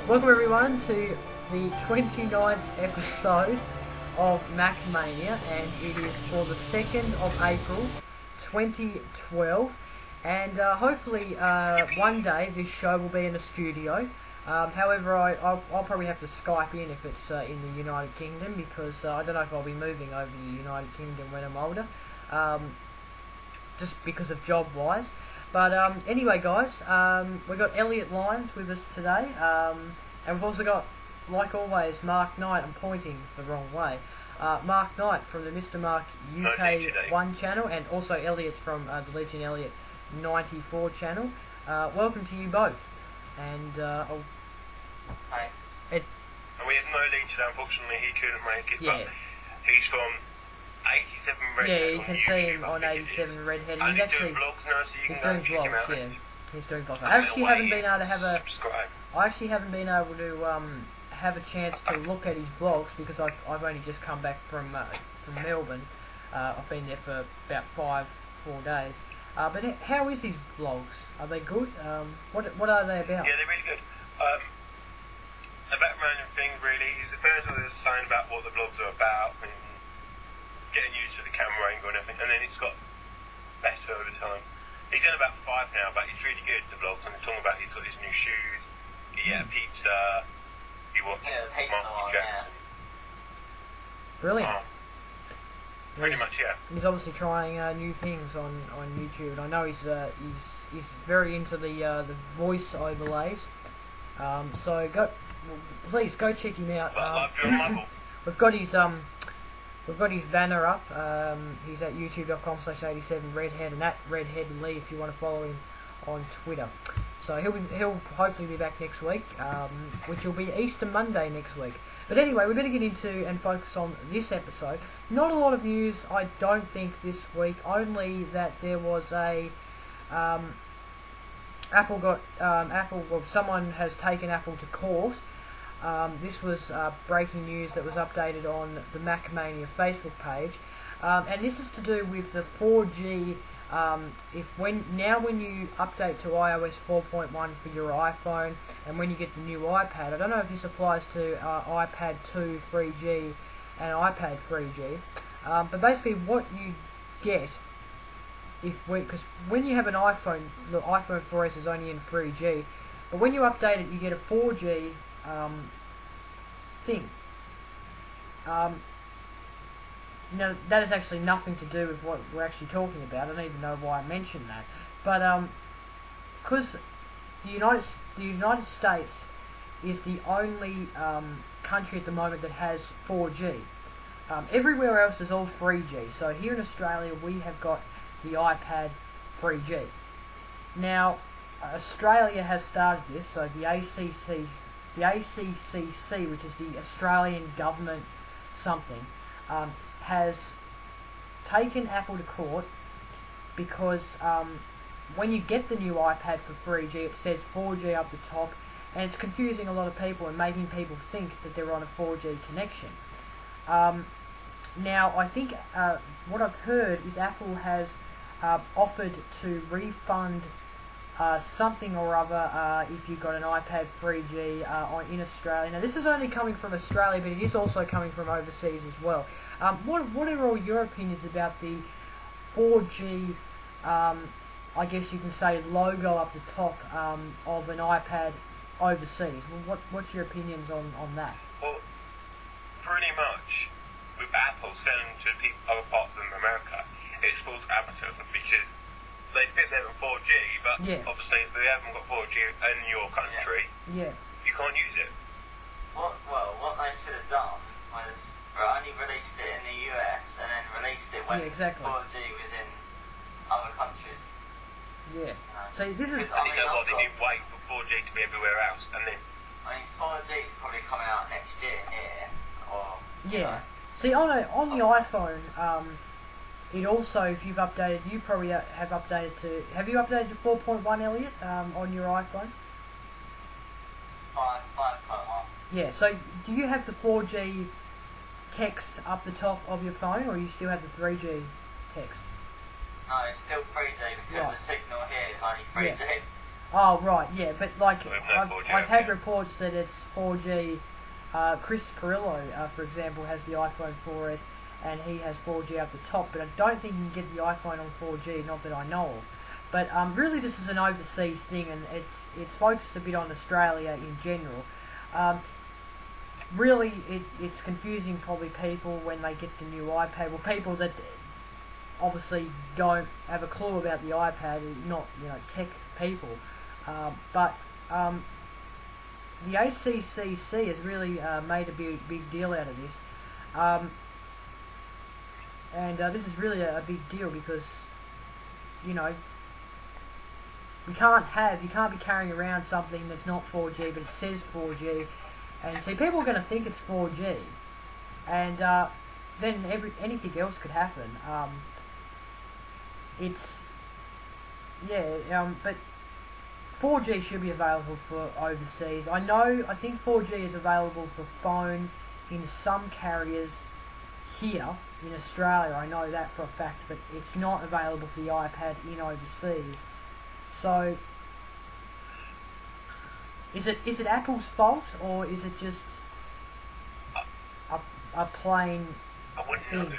Welcome everyone to the 29th episode of MacMania, and it is for the 2nd of April 2012, and hopefully one day this show will be in a studio. However, I'll probably have to Skype in if it's in the United Kingdom, because I don't know if I'll be moving over to the United Kingdom when I'm older, just because of job-wise. But anyway, guys, we've got Elliot Lyons with us today, and we've also got, like always, Mark Knight. I'm pointing the wrong way. Mark Knight from the Mr. Mark UK 1 channel, and also Elliot's from the Legend Elliot 94 channel. Welcome to you both. And thanks. And we have no lead today, unfortunately. He couldn't make it, but he's from 87 Redhead. Yeah, you can see him on 87 Redhead. He's actually doing vlogs now, so you can go and check him out. Yeah, he's doing vlogs. I actually haven't been able to have a. Subscribe. I actually haven't been able to have a chance to look at his vlogs because I've only just come back from Melbourne. I've been there for about 4 days. But how is his vlogs? Are they good? What are they about? Yeah, they're really good. About random things, really. He's the first one that's saying about what the vlogs are about and getting used to the camera angle and everything, and then it's got better over time. He's done about 5 now, but he's really good at the vlogs, and he's talking about he's got his new shoes, he ate a pizza, he watched Michael Jackson. Brilliant. Pretty much, yeah. He's obviously trying new things on YouTube, and I know he's very into the voice overlays. So please go check him out. We've got his banner up. He's at youtube.com/87redhead and at redheadlee if you want to follow him on Twitter. So he'll hopefully be back next week, which will be Easter Monday next week. But anyway, we're going to get into and focus on this episode. Not a lot of news, I don't think, this week. Only that there was a someone has taken Apple to court. This was breaking news that was updated on the MacMania Facebook page, and this is to do with the 4G. When you update to iOS 4.1 for your iPhone, and when you get the new iPad, I don't know if this applies to iPad 2 3G and iPad 3G, but basically what you get because when you have an iPhone, the iPhone 4S is only in 3G, but when you update it, you get a 4G thing. That has actually nothing to do with what we're actually talking about. I don't even know why I mentioned that. But because the United States is the only country at the moment that has 4G. Everywhere else is all 3G. So here in Australia, we have got the iPad 3G. Now, Australia has started this. So the ACCC, which is the Australian government something, has taken Apple to court because when you get the new iPad for 3G, it says 4G up the top, and it's confusing a lot of people and making people think that they're on a 4G connection. Now, I think what I've heard is Apple has offered to refund something or other if you got an iPad 3G in Australia. Now, this is only coming from Australia, but it is also coming from overseas as well. What are all your opinions about the 4G, I guess you can say, logo up the top of an iPad overseas? Well, what's your opinions on that? Well, pretty much, with Apple selling to people other parts of America, it's false advertising because they think they're on 4G, but obviously if they haven't got 4G in your country, you can't use it. What they should have done was only released it in the US and then released it when 4G was in other countries. Yeah. So this is. They need to wait for 4G to be everywhere else, and then. 4G is probably coming out next year here, or. Yeah. See, on the iPhone, it also, if you've updated, you probably have updated to. Have you updated to 4.1, Elliot, on your iPhone? 5.1. Yeah. So, do you have the 4G text up the top of your phone, or you still have the 3G text? No, it's still 3G because the signal here is only 3G. Oh, right, yeah, but like, I've had yet. reports that it's 4G. Chris Perillo, for example, has the iPhone 4S, and he has 4G up the top, but I don't think you can get the iPhone on 4G, not that I know of. But really, this is an overseas thing, and it's focused a bit on Australia in general. Really, it's confusing probably people when they get the new iPad. Well, people that obviously don't have a clue about the iPad, not tech people, but the ACCC has really made a big deal out of this, and this is really a big deal because you can't be carrying around something that's not 4G, but it says 4G, and see, people are going to think it's 4G, and then anything else could happen. But 4G should be available for overseas. I think 4G is available for phone in some carriers here in Australia. I know that for a fact, but it's not available for the iPad in overseas. So, is it Apple's fault, or is it just a plain thing?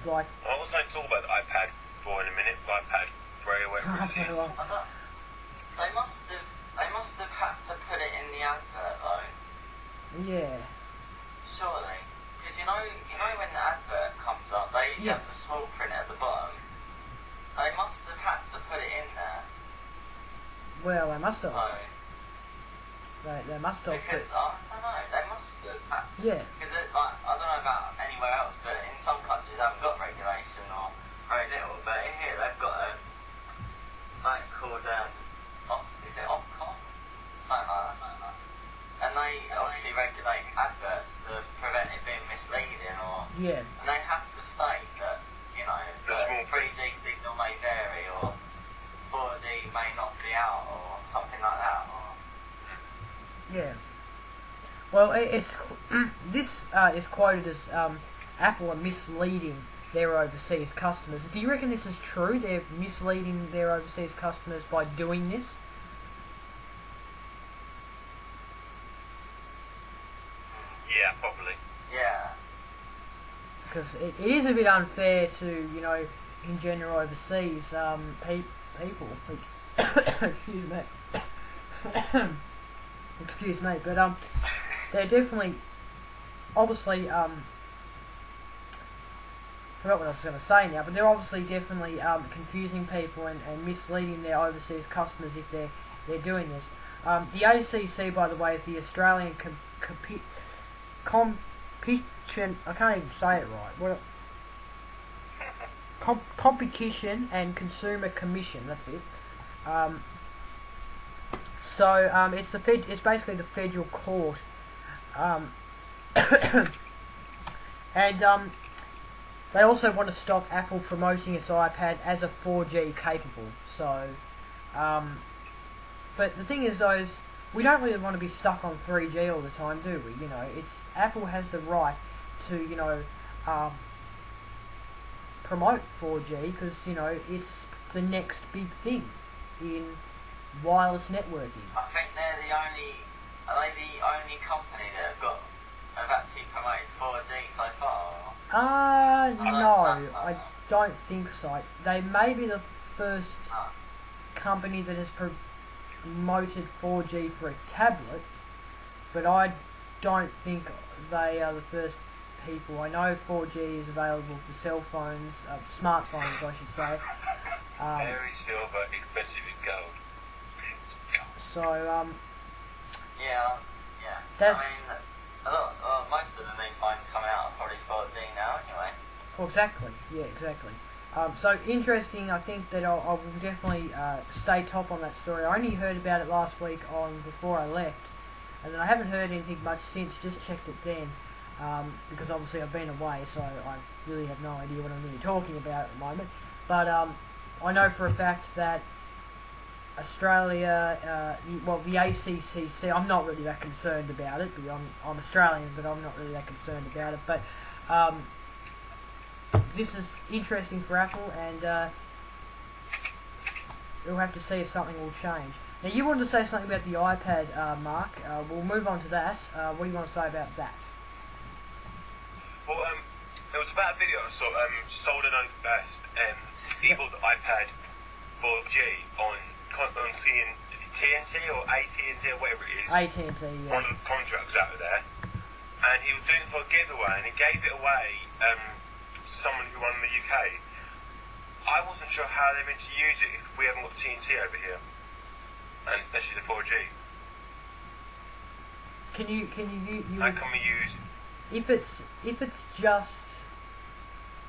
Like, I was going to talk about the iPad Pro in a minute. The iPad Pro, whatever it is. They must have had to put it in the advert though. Yeah. Surely, because you know when the advert comes up, they usually have the small print at the bottom. They must have had to put it in there. Well, they must have. So, they must have. Because I don't know, they must have had to. Yeah. Because I don't know about anywhere else, but in some countries they haven't got regulation or very little. But in here they've got something called is it Ofcom? Something like that. And they obviously regulate adverts to prevent it being misleading or. Yeah. And they have to state that the 3G signal may vary or 4G may not be out or something like that. Yeah. Well, this is quoted as Apple are misleading their overseas customers. Do you reckon this is true? They're misleading their overseas customers by doing this? Yeah, probably. Yeah. Because it is a bit unfair to, in general overseas people. Excuse me. Excuse me, but they're definitely, obviously, forgot what I was going to say now, but they're obviously definitely confusing people and misleading their overseas customers if they're doing this. The ACC, by the way, is the Australian Competition. I can't even say it right. Competition and Consumer Commission. That's it. It's basically the federal court, and they also want to stop Apple promoting its iPad as a 4G capable. So, but the thing is, we don't really want to be stuck on 3G all the time, do we? Apple has the right to promote 4G because it's the next big thing in wireless networking. I think are they the only company that have actually promoted 4G so far? No, I don't think so. They may be the first company that has promoted 4G for a tablet, but I don't think they are the first people. I know 4G is available for cell phones, smartphones I should say. Very silver, expensive in gold. So, yeah. That's, most of the new phones coming out are probably 4G now anyway. Well, exactly. So interesting. I think that I will definitely stay top on that story. I only heard about it last week before I left, and then I haven't heard anything much since. Just checked it then, because obviously I've been away, so I really have no idea what I'm really talking about at the moment. But I know for a fact that Australia, the ACCC, I'm not really that concerned about it, because I'm Australian, but I'm not really that concerned about it, but this is interesting for Apple, and we'll have to see if something will change. Now, you wanted to say something about the iPad, Mark. We'll move on to that. What do you want to say about that? Well, it was about a video I saw. Sold and Unfast enabled iPad 4G on seeing TNT or AT&T or whatever it is. AT&T, yeah. One of the contracts out there. And he was doing it for a giveaway, and he gave it away to someone who won in the UK. I wasn't sure how they're meant to use it if we haven't got TNT over here, and especially the 4G. Can you how can we use? If it's just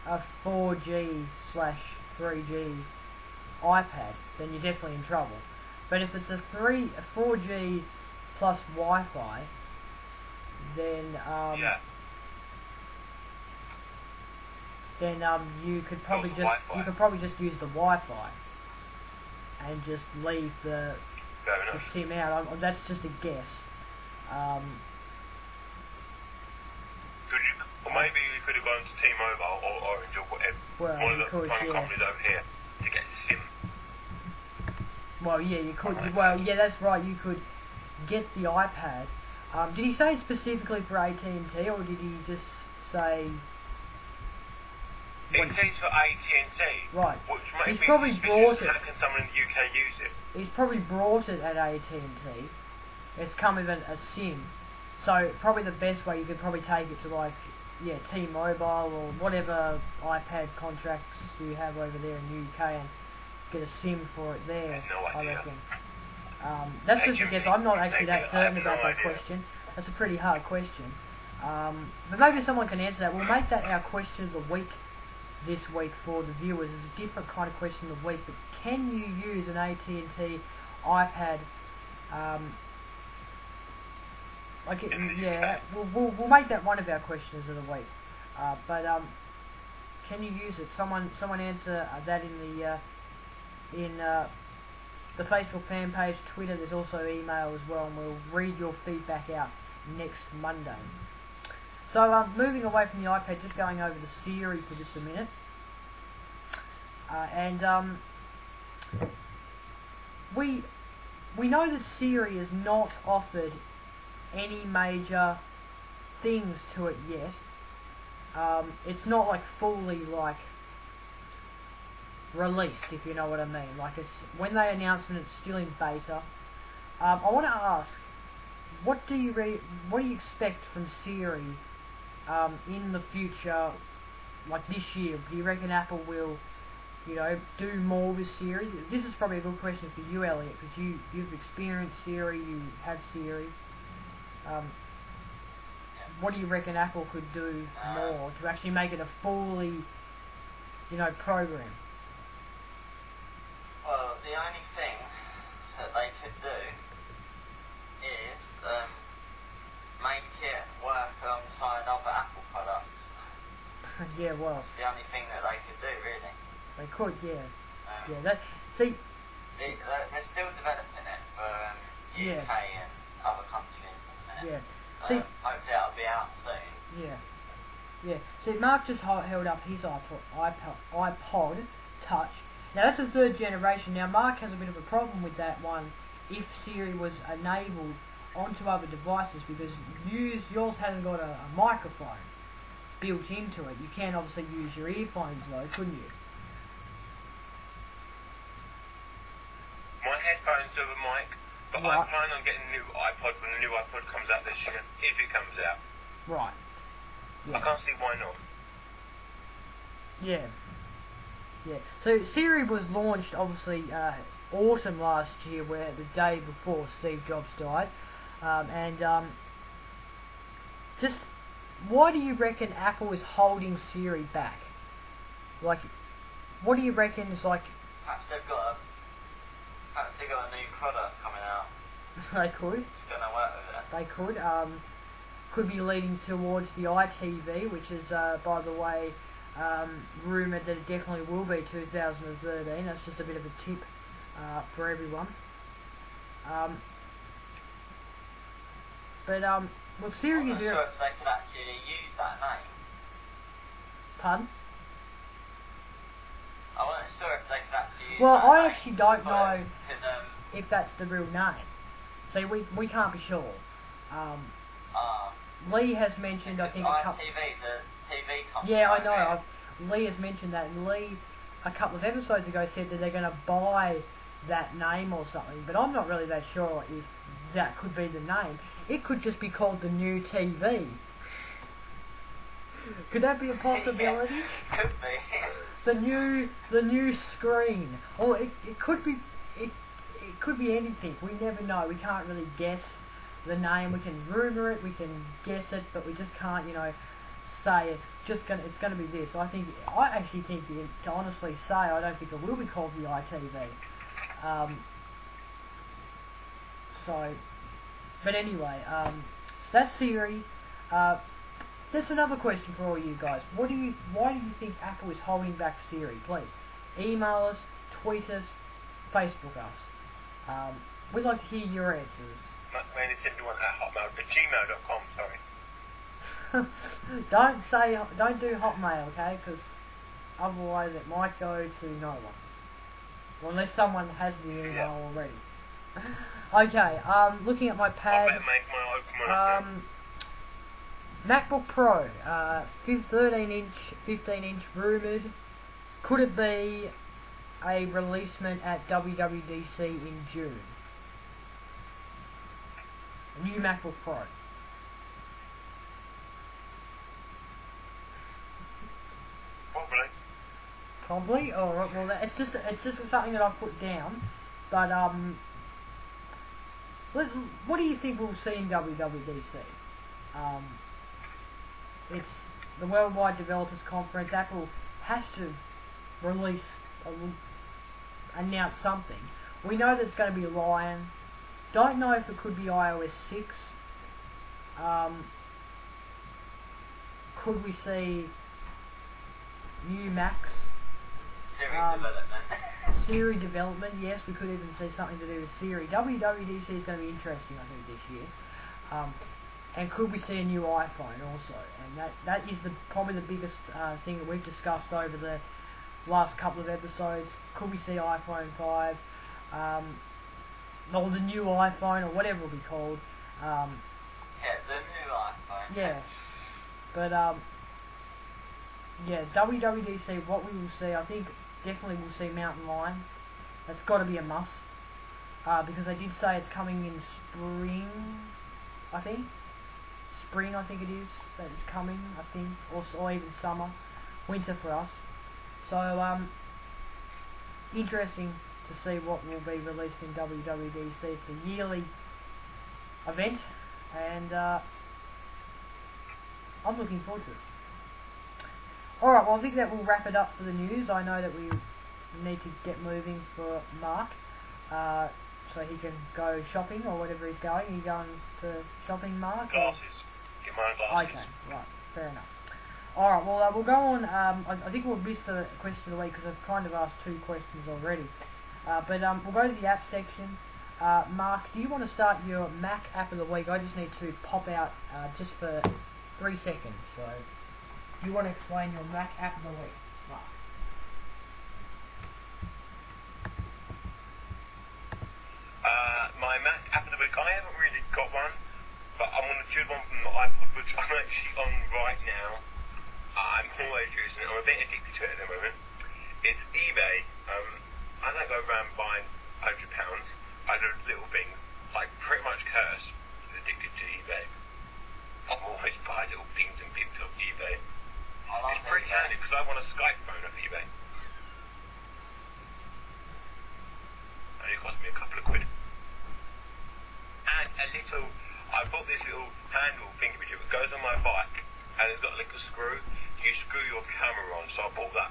a 4G/3G iPad, then you're definitely in trouble. But if it's a 4G plus Wi-Fi, then you could probably just use the Wi-Fi and just leave the SIM out. That's just a guess. Or maybe you could have gone to T-Mobile or Orange or whatever, one of the phone companies over here to get the SIM. Well, yeah, you could. Well, yeah, that's right. You could get the iPad. Did he say it specifically for AT&T, or did he just say? It says for AT&T. Right. Which He's probably brought it. How can someone in the UK use it? He's probably brought it at AT&T. It's come with a SIM. So probably the best way, you could probably take it to T-Mobile or whatever iPad contracts you have over there in the UK and get a SIM for it there. I reckon. That's just a guess. I'm not actually that certain about that question. That's a pretty hard question. But maybe someone can answer that. We'll make that our question of the week this week for the viewers. It's a different kind of question of the week. But can you use an AT&T iPad? We'll make that one of our questions of the week. But can you use it? Someone answer that in the Facebook fan page, Twitter. There's also email as well, and we'll read your feedback out next Monday. So moving away from the iPad, just going over to Siri for just a minute, we know that Siri has not offered any major things to it yet. It's not fully released, if you know what I mean. It's when they announce it, it's still in beta. I want to ask, what do you expect from Siri in the future, this year? Do you reckon Apple will, do more with Siri? This is probably a good question for you, Elliot, because you've experienced Siri, you have Siri. What do you reckon Apple could do more to actually make it a fully, program? Well, the only thing that they could do is make it work alongside other Apple products. Yeah, well. That's the only thing that they could do, really. They could, yeah. They're still developing it for UK and other countries at the minute. Yeah. Hopefully that'll be out soon. Yeah. See, Mark just held up his iPod Touch. Now that's a third generation. Now Mark has a bit of a problem with that one if Siri was enabled onto other devices, because yours hasn't got a microphone built into it. You can obviously use your earphones though, couldn't you? My headphones have a mic, but I plan on getting a new iPod when the new iPod comes out this year, if it comes out. Right. Yeah. I can't see why not. Yeah. So Siri was launched obviously autumn last year, where the day before Steve Jobs died, just why do you reckon Apple is holding Siri back? What do you reckon is Perhaps they've got a new product coming out. They could. It's gonna work with it. They could. Could be leading towards the iTV, which is, by the way, rumoured that it definitely will be 2013. That's just a bit of a tip for everyone. Well, Siri is... I'm not sure if they could actually use that name. Pardon? I wasn't sure if they could actually use Well, that I name actually don't know because, if that's the real name. See, we can't be sure. Lee has mentioned, I think, a couple... ITV's a TV company. Yeah, I right know. there. Lee has mentioned that, and Lee, a couple of episodes ago, said that they're going to buy that name or something, but I'm not really that sure if that could be the name. It could just be called the new TV. Could that be a possibility? Yeah, could be. The new screen. Or it could be it could be anything. We never know. We can't really guess the name. We can rumour it, we can guess it, but we just can't, say it's gonna be this. I actually think, to honestly say, I don't think it will be called the ITV. But anyway, so that's Siri. That's another question for all you guys. Why do you think Apple is holding back Siri? Please email us, tweet us, Facebook us. We'd like to hear your answers. MacMania sent me one at hotmail@gmail.com. Sorry. Don't do Hotmail, okay? Because otherwise it might go to no one. Well, unless someone has the email already. Okay, looking at my pad. I better make my open one up now. MacBook Pro, 13-inch, 15-inch rumoured. Could it be a releasement at WWDC in June? A new MacBook Pro. Probably. Alright, well, it's just something that I've put down. But, what do you think we'll see in WWDC? It's the Worldwide Developers Conference. Apple has to announce something. We know that it's going to be Lyons. Don't know if it could be iOS 6. Could we see new Macs? Siri development. Siri development, yes. We could even see something to do with Siri. WWDC is going to be interesting, I think, this year. And could we see a new iPhone also? And that is probably the biggest thing that we've discussed over the last couple of episodes. Could we see iPhone 5? Or the new iPhone, or whatever it'll be called. Yeah, the new iPhone. Yeah. But, yeah, WWDC, what we will see, I think definitely we'll see Mountain Lion. That's got to be a must. Because they did say it's coming in spring, I think. Spring, I think it is, that is coming, I think. Or even summer. Winter for us. So, interesting to see what will be released in WWDC. It's a yearly event, and I'm looking forward to it. Alright, well, I think that will wrap it up for the news. I know that we need to get moving for Mark, so he can go shopping or whatever he's going. Are you going to shopping, Mark? Glasses. Get my glasses. Okay, right, fair enough. Alright, well, we'll go on. I think we'll miss the question of the week because I've kind of asked 2 questions already. But we'll go to the app section. Mark, do you want to start your Mac app of the week? I just need to pop out just for 3 seconds. So, do you want to explain your Mac app of the week, Mark? My Mac app of the week, I haven't really got one, but I'm going to choose one from the iPod, which I'm actually on right now. I'm always using it. I'm a bit addicted to it at the moment. It's eBay. I don't go around buying £100. I do little things, like pretty much Curse is addicted to eBay. I always buy little things and bits off eBay. It's pretty handy because I want a Skype phone off eBay. And it cost me a couple of quid. And I bought this little handle thingy which it goes on my bike and it's got a little screw. You screw your camera on, so I bought that.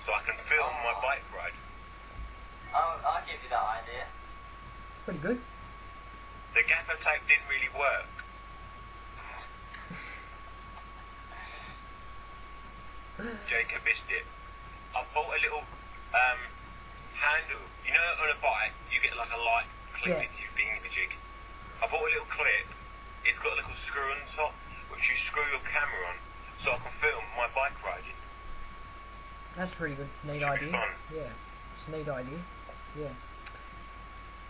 So I can film my bike ride. Oh, I'll give you that idea. Pretty good. The gaffer tape didn't really work. Jacob missed it. I bought a little handle. You know, on a bike, you get like a light clip into your thingy-majig. I bought a little clip. It's got a little screw on the top, which you screw your camera on, so I can film my bike riding. That's pretty good. Neat Should idea. be fun. Yeah. a neat idea. Yeah.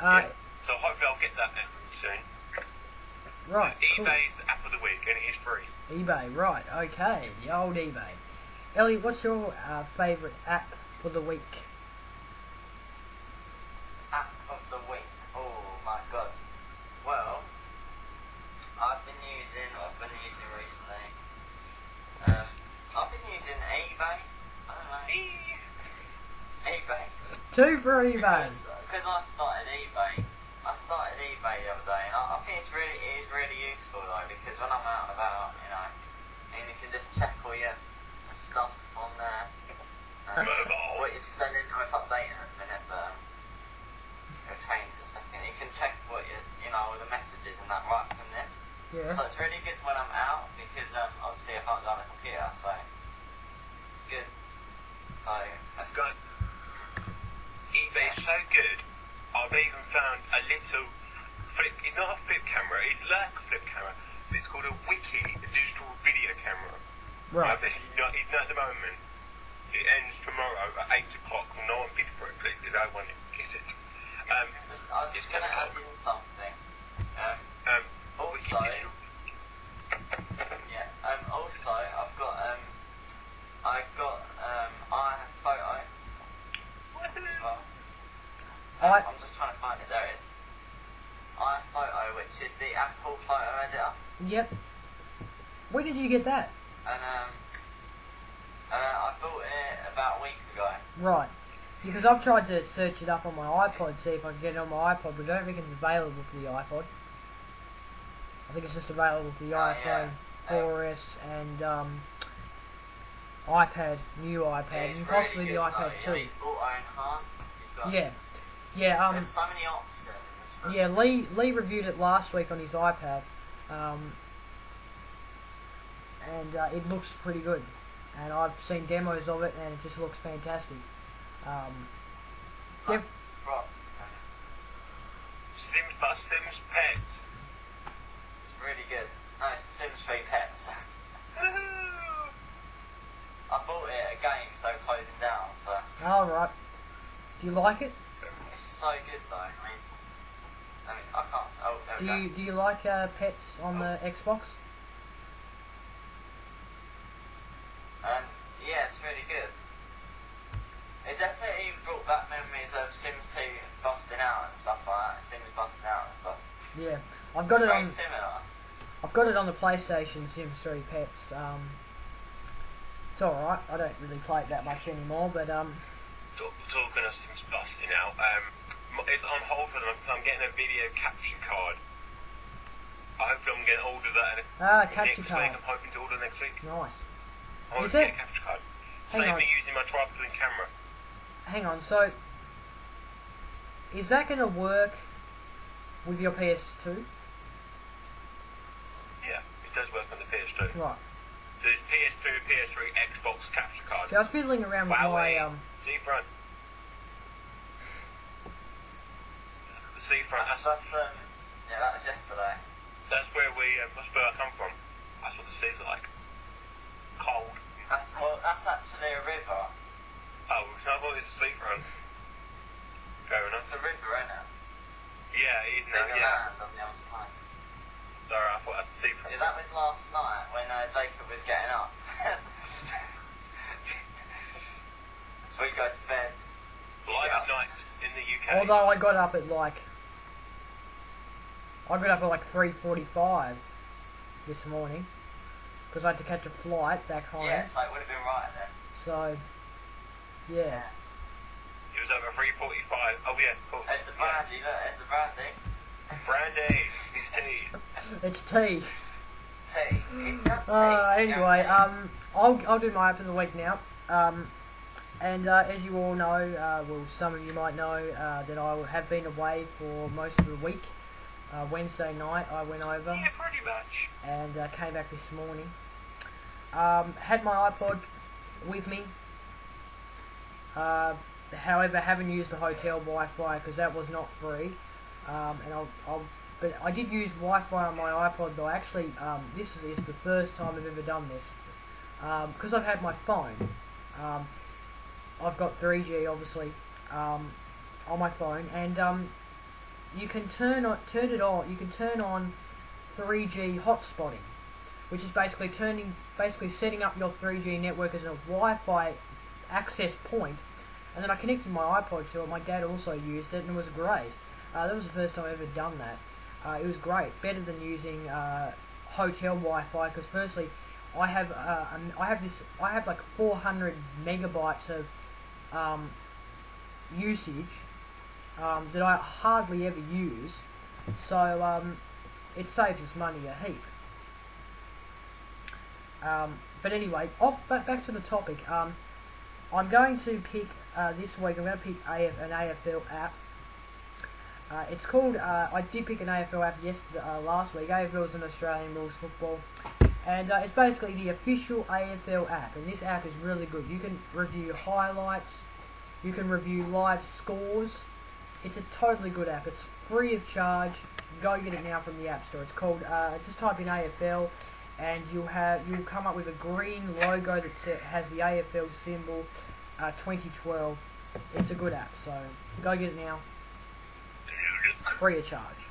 Yeah. So hopefully I'll get that soon. Right. Cool. eBay's the app of the week, and it is free. eBay, right? Okay, the old eBay. Elliot, what's your favourite app for the week? App of the week. Oh my god. Well, I've been using recently. I've been using eBay. I don't know. eBay. 2 for eBay. Because I started eBay. I started eBay the other day, and I think it is really useful though, because when I'm out and about, you know, and you can just check all your stuff on there. What you're sending, it's updating at the minute, but it'll change in a second. You can check what you know, all the messages and that right from this. Yeah. So it's really good when I'm out, because obviously I can't go on the computer, so it's good. So that's good. eBay's so good. I've even found a little flip. It's not a flip camera. It's like a flip camera, but it's called a Wiki, a digital video camera. Right. It's not at the moment. It ends tomorrow at 8 o'clock. No one bid for it, please, because I want to get it. I'm just going to add in something. Also, yeah. Also, I've got iPhoto. Well, I'm just trying to find it. There it is. iPhoto, which is the Apple photo editor. Yep. Where did you get that? And I bought it about a week ago. Right. Because I've tried to search it up on my iPod, see if I can get it on my iPod, but I don't think it's available for the iPod. I think it's just available for the iPhone 4S and iPad, new iPad, and possibly really the good, iPad 2. You know, auto-enhance, Yeah. Yeah, there's so many options. yeah, Lee reviewed it last week on his iPad, and it looks pretty good. And I've seen demos of it, and it just looks fantastic. Sims Sims Pets. It's really good. No, it's Sims 3 Pets. I bought it at games, so closing down, so... Alright. Do you like it? It's so good though, I mean I can't... Oh, there we go. Do you like pets on the Xbox? Yeah, it's really good. It definitely brought back memories of Sims 2 busting out and stuff like that. Sims busting out and stuff. Yeah, I've got it on. Very similar. I've got it on the PlayStation, Sims 3 Pets. It's alright. I don't really play it that much anymore, but Talking of Sims busting out, it's on hold for the moment, so I'm getting a video capture card. I hope I'm getting order that capture next card. week. I'm hoping to order next week. Nice. I want Is to get it? a capture card. Hang Save on. me using my tripod and camera. Hang on. So, is that going to work with your PS2? Yeah, it does work on the PS2. Right. There's PS2, PS3, Xbox capture card. See, I was fiddling around with my Seafront. The Seafront. That's yeah, that was yesterday. That's where I come from. That's what the seas are like. Cold. That's actually a river. Oh, so I thought it was a seafront. Fair enough. It's a river, isn't it? Yeah, it is It's now, in the yeah. land on the other side. Sorry, I thought that was a seafront. Yeah, that was last night when Jacob was getting up. So we go to bed. Live at night in the UK. Although I got up at like 3:45 this morning because I had to catch a flight back home. Yeah, so it would have been right then. So, yeah. It was over 3:45. Oh yeah, cool. There's the brandy, look, there's the brandy. Brandy, it's tea. It's tea. It's tea. It's just tea. Anyway, Yeah, I'll do my app of the week now. And as you all know, well, some of you might know that I have been away for most of the week. Wednesday night I went over. Yeah, pretty much. And came back this morning. Had my iPod with me. However, haven't used the hotel Wi-Fi because that was not free. But I did use Wi-Fi on my iPod though. Actually, this is the first time I've ever done this. Because I've had my phone. I've got 3G obviously. on my phone, and you can turn it on. You can turn on 3G hotspotting, which is basically setting up your 3G network as a Wi-Fi access point. And then I connected my iPod to it. My dad also used it, and it was great. That was the first time I've ever done that. It was great, better than using hotel Wi-Fi. Because firstly, I have like 400 megabytes of usage that I hardly ever use. So it saves us money a heap. But anyway, back to the topic. I'm going to pick this week. I'm going to pick an AFL app. It's called. I did pick an AFL app last week. AFL is an Australian rules football, and it's basically the official AFL app. And this app is really good. You can review highlights. You can review live scores. It's a totally good app. It's free of charge. Go get it now from the App Store. It's called. Just type in AFL. And you'll come up with a green logo that has the AFL symbol, 2012. It's a good app, so go get it now. Free of charge.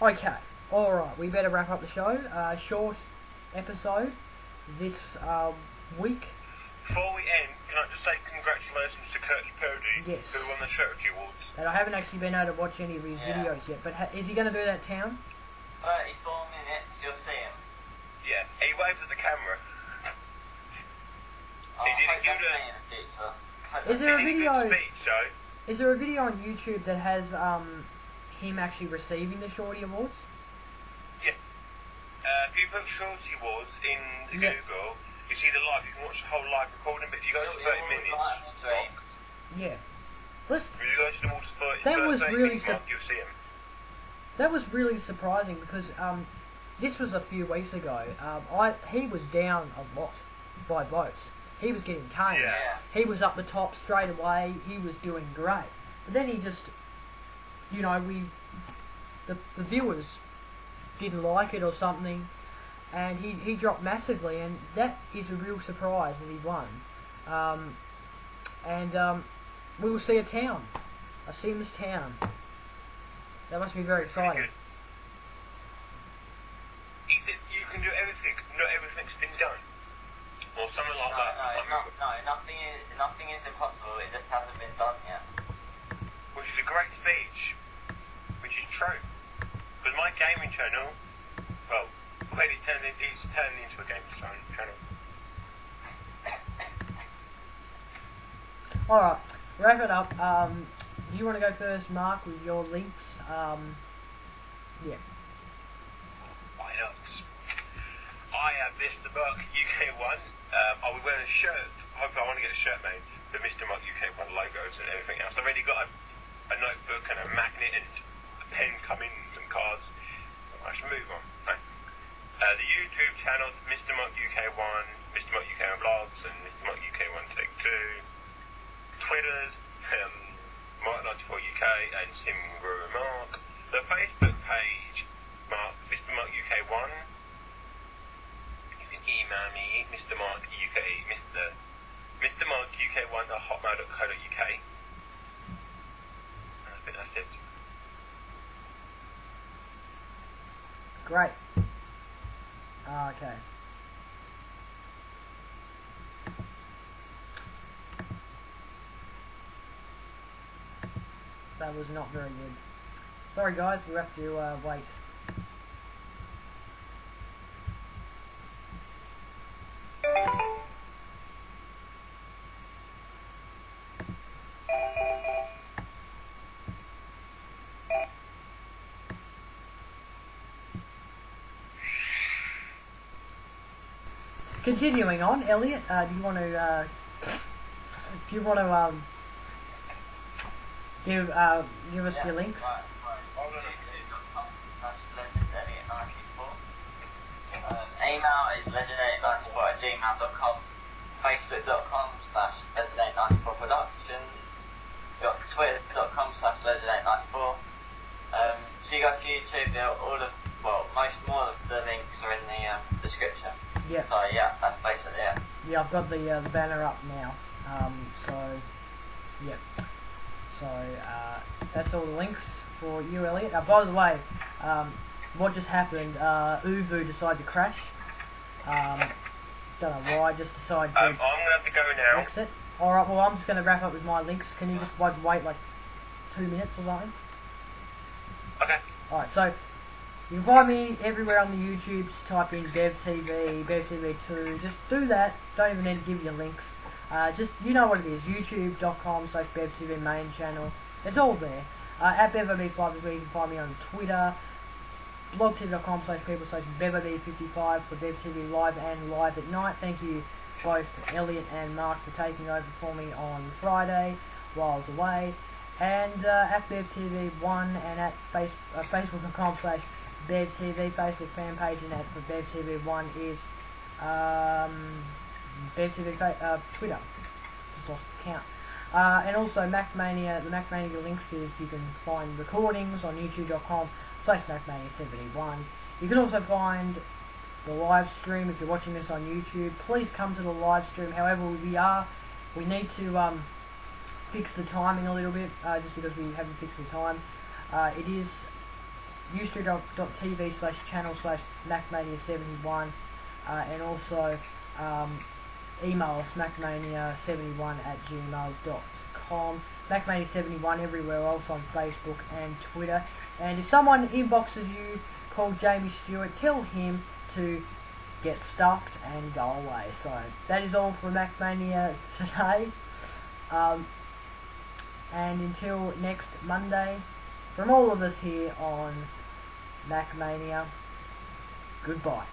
Okay, alright, we better wrap up the show. Short episode this week. Before we end, can I just say congratulations to Kurt Purdy, yes, who won the Charity Awards. And I haven't actually been able to watch any of his videos yet, but is he going to do that, Town? 34 minutes, you'll see him. Yeah, he waves at the camera. Oh, he didn't give me in the future. Is there a video? Speech, so. Is there a video on YouTube that has him actually receiving the Shorty Awards? Yeah. If you put Shorty Awards in Google, you see the live. You can watch the whole live recording. But if you go to 30 minutes, live stream. Yeah. If you go to the water 30, that was really you'll see him. That was really surprising because this was a few weeks ago. He was down a lot by votes. He was getting caned. Yeah. He was up the top straight away. He was doing great. But then he just, the viewers didn't like it or something, and he dropped massively. And that is a real surprise that he won. We will see a Sims town. That must be very exciting. He said you can do everything. Not everything's been done. Or something like that. Nothing is impossible. It just hasn't been done yet. Which is a great speech. Which is true. Because my gaming channel, well, it's turned into a gaming channel. Alright, wrap it up. Do you want to go first, Mark, with your links? Yeah. Why not? I have Mr. Mark UK1. I would wear a shirt. Hopefully I want to get a shirt made. The Mr. Mark UK1 logos and everything else. I've already got a notebook and a magnet and a pen coming, some cards. I should move on. Right. The YouTube channels, Mr. Mark UK1, Mr. Mark UK1 Vlogs, and Mr. Mark UK1 Take 2. Twitters, Mark94UK and Simgrew Mark. The Facebook page, Mr. Mark UK1. You can email me, Mr. Mark UK, Mr. Mark UK1 at hotmail.co.uk. I think that's it. Great. Okay. That was not very good. Sorry guys, we have to wait. Continuing on, Elliot, do you want to give us your links? Right, so youtube.com/legendeliot94. Email is legend894@gmail.com. Facebook.com/legend894productions. Got Twitter.com/legend894. So you go to YouTube, more of the links are in the description. Yeah. So yeah, that's basically it. Yeah, I've got the banner up now. So, yeah. So that's all the links for you, Elliot. By the way, what just happened? Uvu decided to crash. Don't know why. Just decided to I'm gonna have to go now. exit. All right. Well, I'm just gonna wrap up with my links. Can you just wait like 2 minutes or something? Okay. All right. So you can find me everywhere on the YouTube. Just type in BevTV, BevTV2. Just do that. Don't even need to give you links. Just, you know what it is, youtube.com/BevTV main channel. It's all there. At BevOB5 is where you can find me on Twitter. blogtv.com/people/BevOB55 for BevTV live and live at night. Thank you both Elliot and Mark for taking over for me on Friday while I was away. And at BevTV1 and at Facebook.com/BevTV Facebook fan page, and at for BevTV1 is BevTV Twitter. Just lost the count. And also MacMania, the MacMania links is you can find recordings on youtube.com/MacMania71. You can also find the live stream if you're watching this on YouTube. Please come to the live stream. However, we need to fix the timing a little bit, just because we haven't fixed the time. It is ustream.tv/channel/MacMania71, and also email us macmania71@gmail.com. MacMania71 everywhere else on Facebook and Twitter. And if someone inboxes you called Jamie Stewart, tell him to get stuffed and go away. So that is all for MacMania today. And until next Monday, from all of us here on MacMania, goodbye.